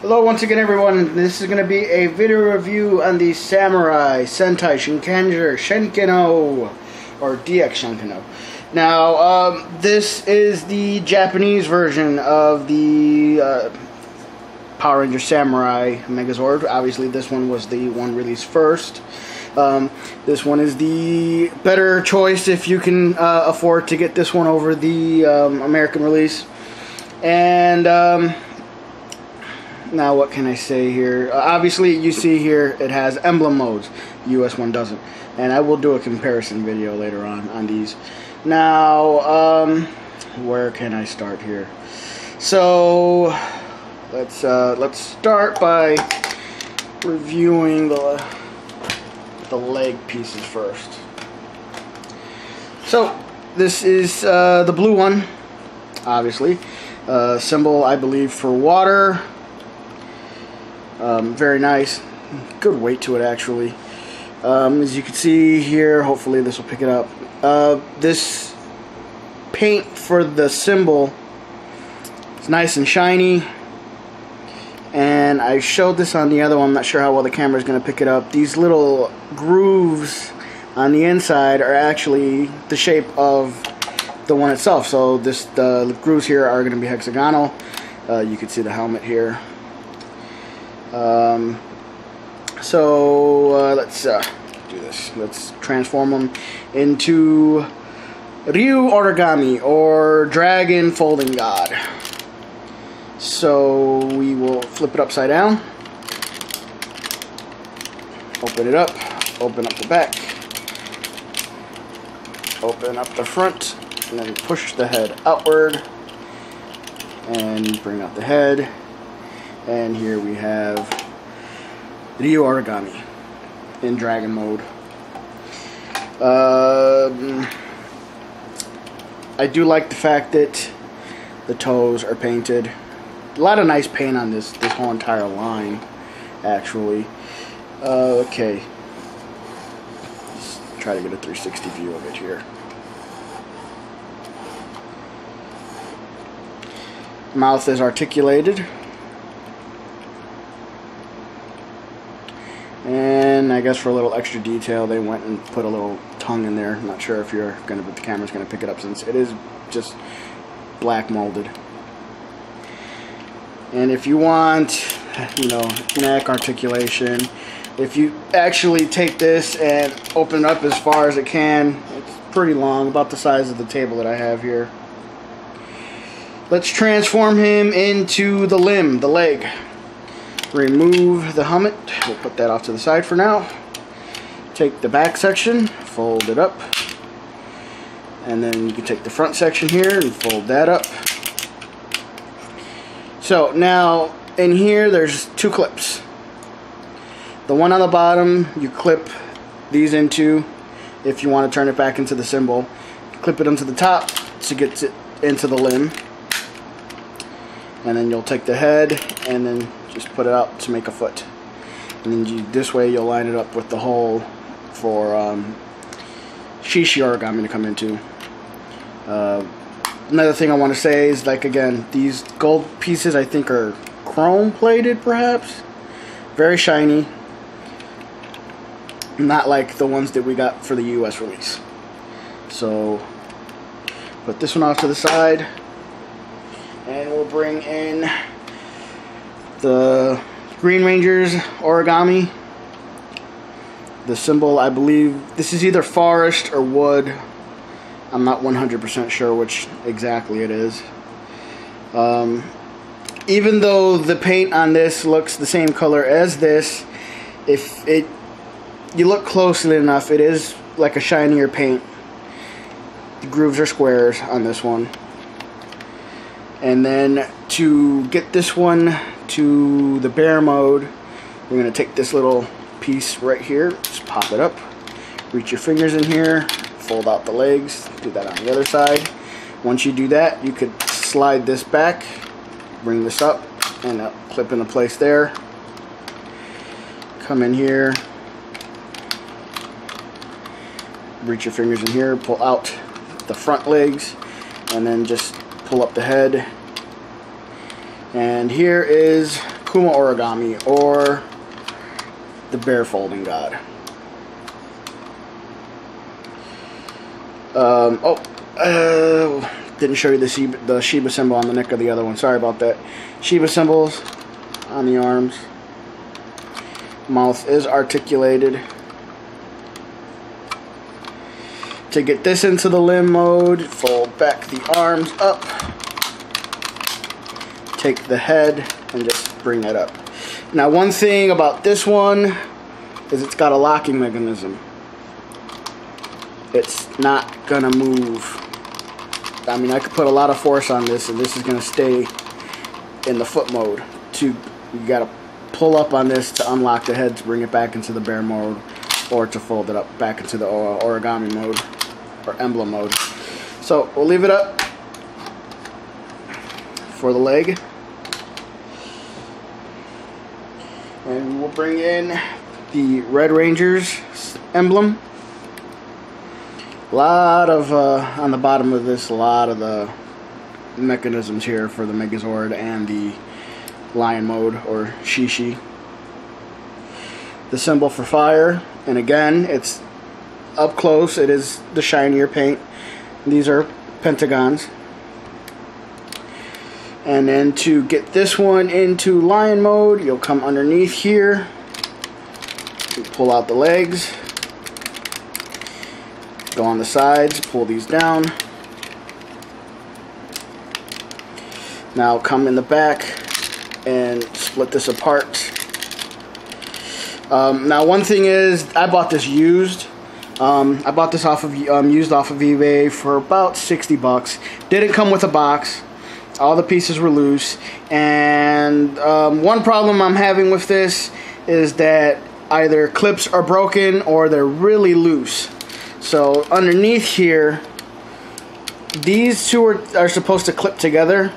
Hello once again everyone, this is going to be a video review on the Samurai Sentai Shinkenger Shinken-Oh, or DX Shinken-Oh. Now, this is the Japanese version of the Power Rangers Samurai Megazord. Obviously this one was the one released first. This one is the better choice if you can afford to get this one over the American release. And now what can I say here? Obviously you see here it has emblem modes. The US one doesn't. And I will do a comparison video later on these. Now, where can I start here? So let's start by reviewing the leg pieces first. So this is the blue one, obviously. Symbol, I believe, for water. Very nice. Good weight to it, actually. As you can see here, hopefully this will pick it up. This paint for the symbol is nice and shiny. And I showed this on the other one. I'm not sure how well the camera is going to pick it up. These little grooves on the inside are actually the shape of the one itself. So the grooves here are going to be hexagonal. You can see the helmet here. Let's do this. Let's transform them into Rey Origami, or Dragon Folding God. So we will flip it upside down, open it up, open up the back, open up the front, and then push the head outward and bring out the head. And here we have Rey Origami in dragon mode. I do like the fact that the toes are painted. A lot of nice paint on this whole entire line, actually. Okay. Let's try to get a 360 view of it here. Mouth is articulated. And I guess for a little extra detail, they went and put a little tongue in there. I'm not sure if the camera's gonna pick it up, since it is just black molded. And if you want, neck articulation, if you actually take this and open it up as far as it can, it's pretty long, about the size of the table that I have here. Let's transform him into the limb, the leg. Remove the helmet. We'll put that off to the side for now. Take the back section, fold it up, and then you can take the front section here and fold that up. So now in here there's two clips. The one on the bottom you clip these into if you want to turn it back into the symbol. Clip it onto the top to get it into the limb, and then you'll take the head and then just put it out to make a foot. And then this way you'll line it up with the hole for Shishi Origami to come into. Another thing I want to say is, again, these gold pieces I think are chrome plated, perhaps. Very shiny. Not like the ones that we got for the US release. So put this one off to the side, and we'll bring in the Green Rangers Origami. The symbol, I believe, this is either forest or wood. I'm not 100% sure which exactly it is. Even though the paint on this looks the same color as this, if you look closely enough, it is like a shinier paint. The grooves are squares on this one. And then to get this one to the bear mode, we're going to take this little piece right here, just pop it up, reach your fingers in here, fold out the legs, do that on the other side. Once you do that, you could slide this back, bring this up, and clip into place there. Come in here, reach your fingers in here, pull out the front legs, and then just pull up the head. And here is Kuma Origami, or the Bear Folding God. Didn't show you the Shiba symbol on the neck of the other one. Sorry about that. Shiba symbols on the arms. Mouth is articulated. To get this into the limb mode, fold back the arms up. Take the head and just bring that up. Now, one thing about this one is it's got a locking mechanism. It's not gonna move. I mean, I could put a lot of force on this, and this is gonna stay in the foot mode. You gotta pull up on this to unlock the head to bring it back into the bear mode, or to fold it up back into the origami mode or emblem mode. So we'll leave it up for the leg, and we'll bring in the Red Rangers emblem. A lot of on the bottom of this, a lot of the mechanisms here for the Megazord and the Lion mode, or Shishi. The symbol for fire, and again, it's up close. It is the shinier paint. These are pentagons. And then to get this one into Lion mode, you'll come underneath here, you pull out the legs, go on the sides, pull these down. Now come in the back and split this apart. Now, one thing is, I bought this used. I bought this used off of eBay for about 60 bucks. Didn't come with a box. All the pieces were loose. And one problem I'm having with this is that either clips are broken or they're really loose. So underneath here, these two are supposed to clip together,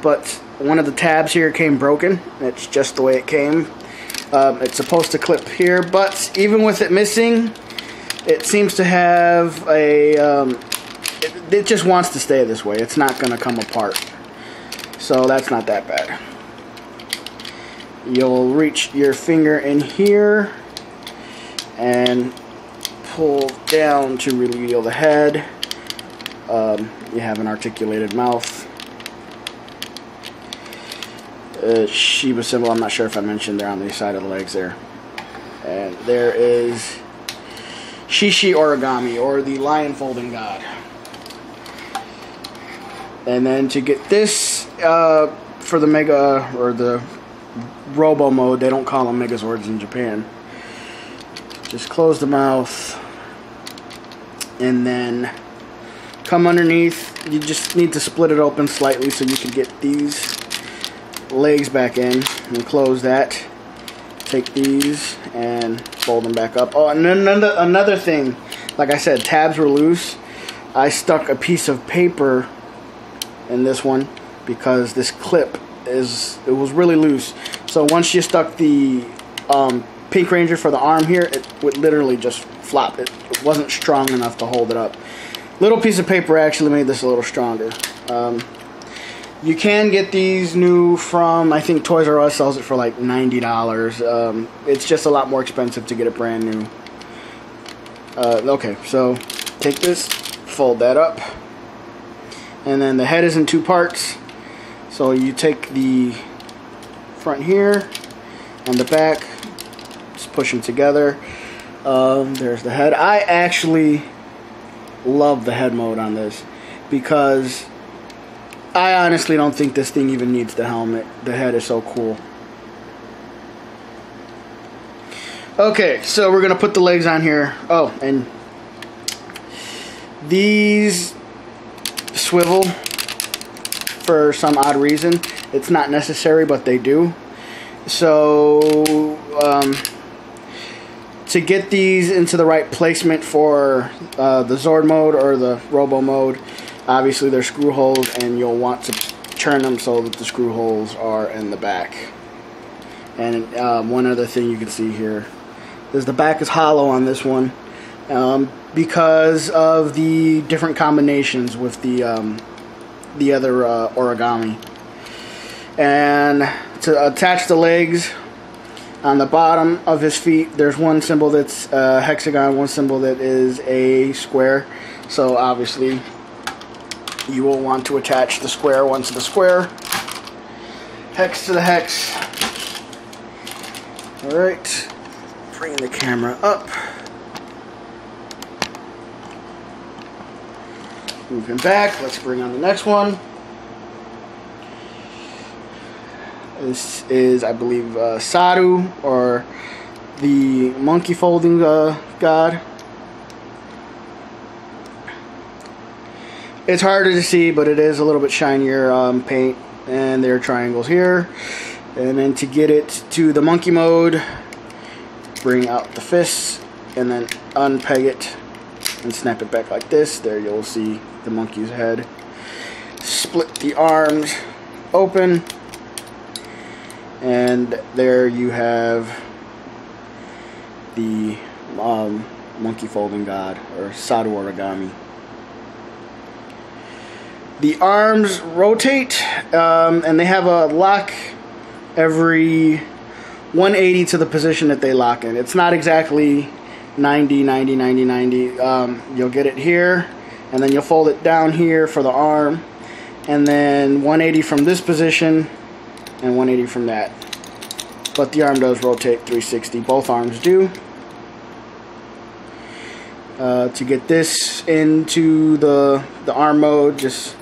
but one of the tabs here came broken. It's just the way it came. It's supposed to clip here, but even with it missing, it seems to have a it just wants to stay this way. It's not going to come apart, so that's not that bad. You'll reach your finger in here and pull down to reveal the head. You have an articulated mouth. Shiba symbol, I'm not sure if I mentioned there on the side of the legs there. And there is Shishi Origami, or the Lion Folding God. And then to get this for the Mega, or the Robo mode, they don't call them Megazords in Japan. Just close the mouth, and then come underneath. You just need to split it open slightly so you can get these legs back in, and close that. Take these and fold them back up. Oh, and another thing, like I said, tabs were loose. I stuck a piece of paper in this one because this clip was really loose. So once you stuck the Pink Ranger for the arm here, it would literally just flop. It wasn't strong enough to hold it up. Little piece of paper actually made this a little stronger. You can get these new from, I think Toys R Us sells it for like $90. It's just a lot more expensive to get it brand new. Okay, so take this, fold that up, and then the head is in two parts. So you take the front here and the back, just push them together. There's the head. I actually love the head mode on this because I honestly don't think this thing even needs the helmet. The head is so cool. Okay, so we're going to put the legs on here. Oh, and these swivel for some odd reason. It's not necessary, but they do. So, to get these into the right placement for the Zord mode or the Robo mode, obviously they're screw holes, and you'll want to turn them so that the screw holes are in the back. And one other thing you can see here is the back is hollow on this one because of the different combinations with the other origami. And to attach the legs, on the bottom of his feet, there's one symbol that's a hexagon, one symbol that is a square. So obviously, you will want to attach the square one to the square, hex to the hex. Alright, bring the camera up. Move him back. Let's bring on the next one. This is, I believe, Sadhu, or the monkey folding god. It's harder to see, but it is a little bit shinier paint, and there are triangles here. And then to get it to the monkey mode, bring out the fists, and then unpeg it and snap it back like this. There you'll see the monkey's head. Split the arms open. And there you have the monkey folding god, or Sadhu Origami. The arms rotate, and they have a lock every 180 to the position that they lock in. It's not exactly 90, 90, 90, 90. You'll get it here, and then you'll fold it down here for the arm, and then 180 from this position, and 180 from that. But the arm does rotate 360. Both arms do. To get this into the arm mode, just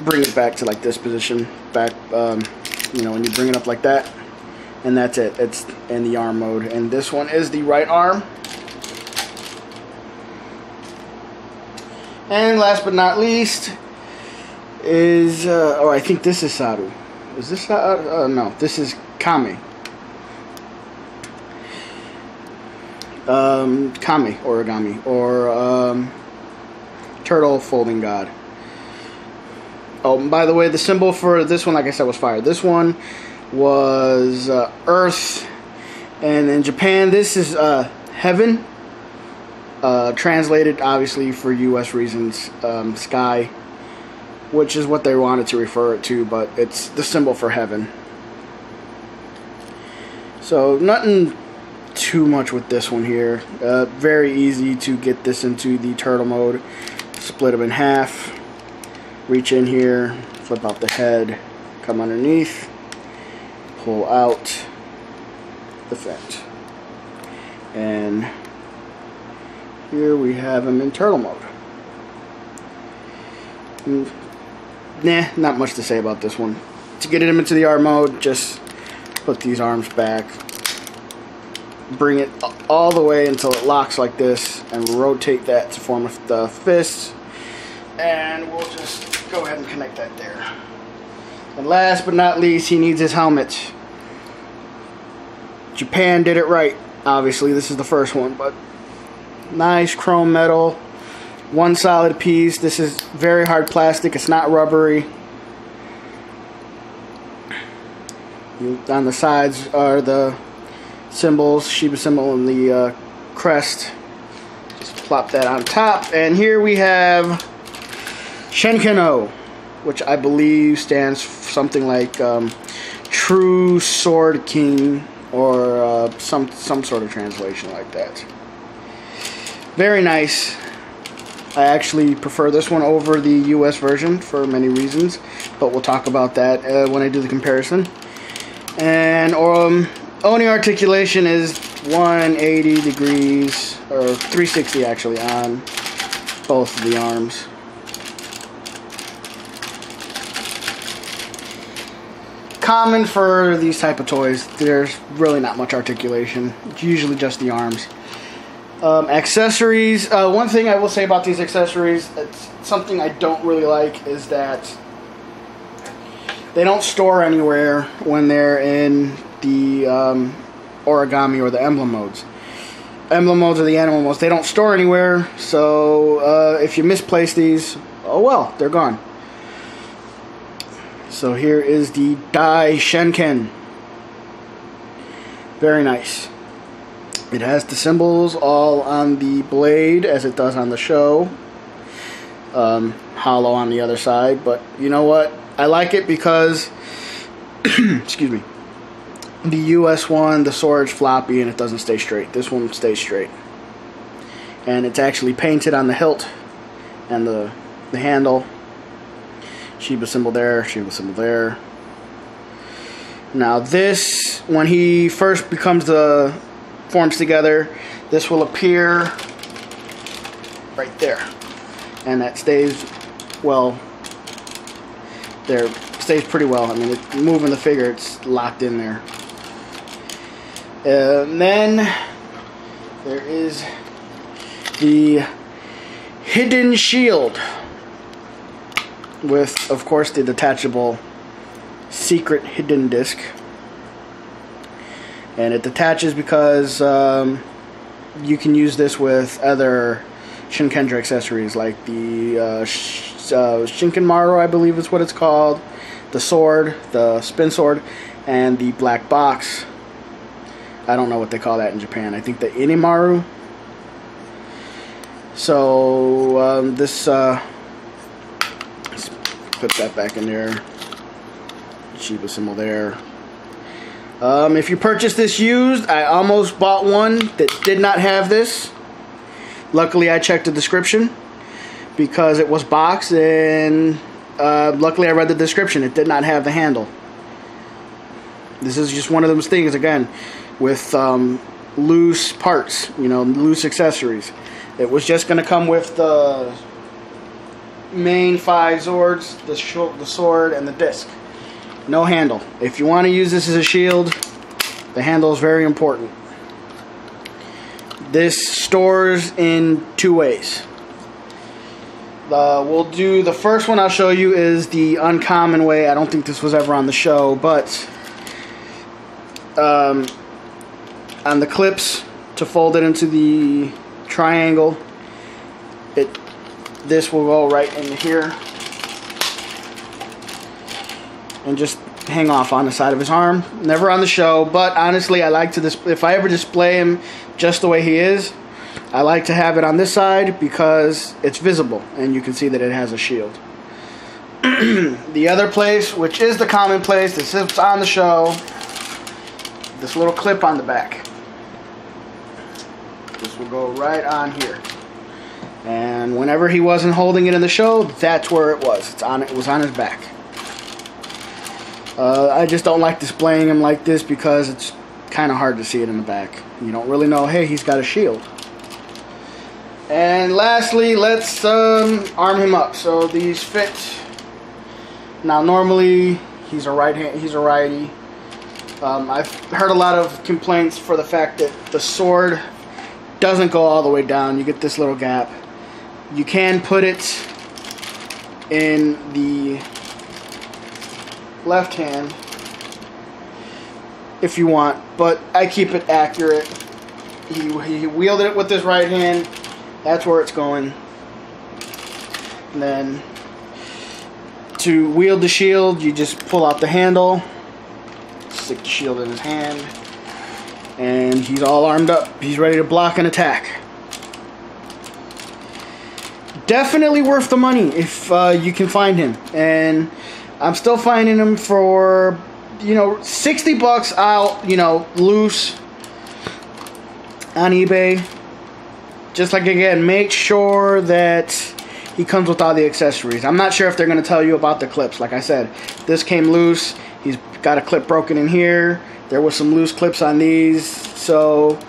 bring it back to like this position. Back, you know, when you bring it up like that, and that's it. It's in the arm mode. And this one is the right arm. And last but not least is, oh, I think this is Sadhu. Is this no, this is Kami. Kami Origami, or turtle folding god. Oh, by the way, the symbol for this one, like I said, was fire. This one was earth, and in Japan, this is heaven. Translated, obviously, for U.S. reasons, sky, which is what they wanted to refer it to, but it's the symbol for heaven. So nothing too much with this one here. Very easy to get this into the turtle mode. Split them in half, reach in here, flip out the head, come underneath, pull out the vent, and here we have him in turtle mode. Nah, not much to say about this one. To get him into the arm mode, just put these arms back, bring it all the way until it locks like this, and rotate that to form the fist, and we'll just go ahead and connect that there. And last but not least, he needs his helmet. Japan did it right. Obviously, this is the first one, but nice chrome metal, one solid piece. This is very hard plastic. It's not rubbery. On the sides are the symbols, Shiba symbol and the crest. Just plop that on top, and here we have Shinken-Oh, which I believe stands for something like True Sword King, or some sort of translation like that. Very nice. I actually prefer this one over the US version for many reasons, but we'll talk about that when I do the comparison. And Oni articulation is 180 degrees, or 360 actually, on both of the arms. Common for these type of toys, there's really not much articulation. It's usually just the arms. Accessories, one thing I will say about these accessories, it's something I don't really like, is that they don't store anywhere when they're in the origami or the emblem modes. Emblem modes or the animal modes, they don't store anywhere, so if you misplace these, oh well, they're gone. So here is the Gattai Shinken. Very nice. It has the symbols all on the blade, as it does on the show. Hollow on the other side, but you know what? I like it because excuse me. The US one, the sword's floppy and it doesn't stay straight. This one stays straight. And it's actually painted on the hilt and the handle. Shiba symbol there, Shiba symbol there. Now this, when he first forms together, this will appear right there. And that stays, well, there, stays pretty well. I mean, moving the figure, it's locked in there. And then there is the hidden shield with, of course, the detachable secret hidden disc. And it detaches because you can use this with other Shinkenger accessories, like the Shinken-Maru, I believe is what it's called, the sword, the spin sword, and the black box. I don't know what they call that in Japan. I think the Inimaru. So let's put that back in there. Shiba symbol there. If you purchase this used, I almost bought one that did not have this. Luckily, I checked the description because it was boxed, and luckily I read the description. It did not have the handle. This is just one of those things, again, with loose parts, you know, loose accessories. It was just going to come with the main 5 Zords, the sword, and the disc. No handle. If you want to use this as a shield, the handle is very important. This stores in 2 ways. We'll do the first one I'll show you is the uncommon way. I don't think this was ever on the show, but on the clips to fold it into the triangle, this will go right in here and just hang off on the side of his arm. Never on the show, but honestly, I like to if I ever display him just the way he is, I like to have it on this side because it's visible and you can see that it has a shield. The other place, which is the common place, this is on the show, this little clip on the back. This will go right on here. And whenever he wasn't holding it in the show, that's where it was. It was on his back. I just don't like displaying him like this because it's kind of hard to see it in the back. You don't really know, hey, he's got a shield. And lastly, let's arm him up. So these fit. Now normally he's a righty. I've heard a lot of complaints for the fact that the sword doesn't go all the way down. You get this little gap. You can put it in the left hand if you want, but I keep it accurate. He wielded it with his right hand. That's where it's going. And then to wield the shield, you just pull out the handle, stick the shield in his hand, and he's all armed up. He's ready to block and attack. Definitely worth the money if you can find him. And I'm still finding him for, you know, $60 out, you know, loose on eBay. Just like, again, make sure that he comes with all the accessories. I'm not sure if they're going to tell you about the clips. Like I said, this came loose. He's got a clip broken in here. There was some loose clips on these. So,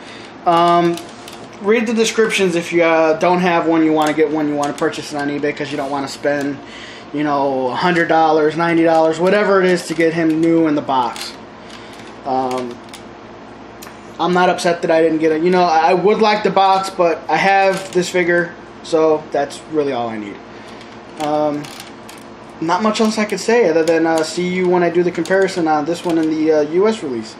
read the descriptions if you don't have one, you want to get one, you want to purchase it on eBay because you don't want to spend, you know, $100, $90, whatever it is to get him new in the box. I'm not upset that I didn't get it. You know, I would like the box, but I have this figure, so that's really all I need. Not much else I could say other than see you when I do the comparison on this one and the US release.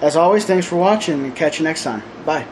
As always, thanks for watching and catch you next time. Bye.